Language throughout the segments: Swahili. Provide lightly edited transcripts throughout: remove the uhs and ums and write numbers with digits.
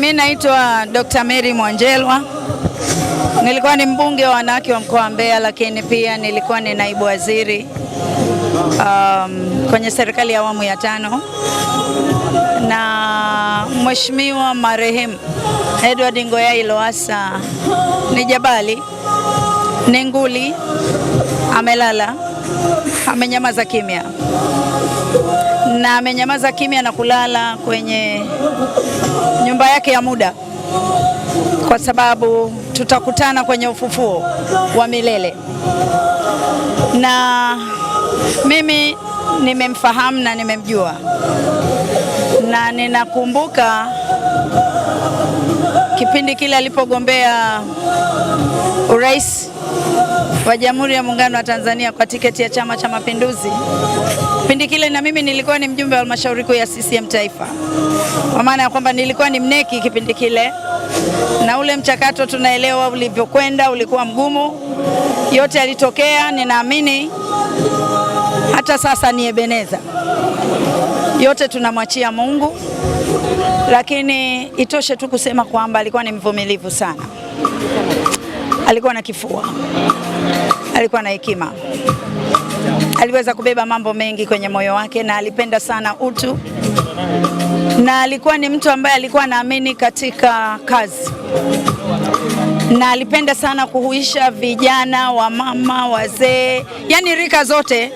Mimi naitwa Dr. Mary Mwanjelwa. Nilikuwa ni mbunge wa wanawake wa mkoa wa Mbeya, lakini pia nilikuwa ni naibu waziri kwenye serikali ya awamu ya 5, na Mheshimiwa marehemu Edward Ngoyai Lowassa ni jabali, ni nguli, amelala, amenyamaza kimya, na amenyamaza kimya na kulala kwenye nyumba yake ya muda, kwa sababu tutakutana kwenye ufufuo wa milele. Na mimi nimemfahamu na nimemjua, na ninakumbuka kipindi kile alipogombea urais wa Jamhuri ya Muungano wa Tanzania kwa tiketi ya Chama cha Mapinduzi. Kipindi kile na mimi nilikuwa ni mjumbe wa halmashauri kuu ya CCM Taifa, kwa maana ya kwamba nilikuwa ni mneki kipindi kile, na ule mchakato tunaelewa ulivyokwenda, ulikuwa mgumu. Yote yalitokea, ninaamini hata sasa ni Ebeneza. Yote tunamwachia Mungu, lakini itoshe tu kusema kwamba alikuwa ni mvumilivu sana. Alikuwa na kifua, alikuwa na hekima, aliweza kubeba mambo mengi kwenye moyo wake, na alipenda sana utu, na alikuwa ni mtu ambaye alikuwa anaamini katika kazi, na alipenda sana kuhuisha vijana, wamama, wazee, yani rika zote,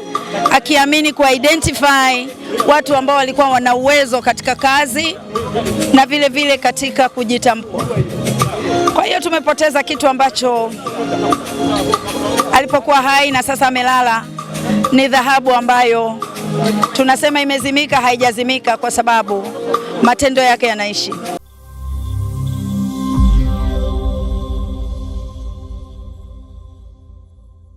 akiamini ku identify watu ambao walikuwa wana uwezo katika kazi na vile vile katika kujitambua. Kwa hiyo tumepoteza kitu ambacho alipokuwa hai na sasa amelala ni dhahabu ambayo tunasema imezimika, haijazimika, kwa sababu matendo yake yanaishi.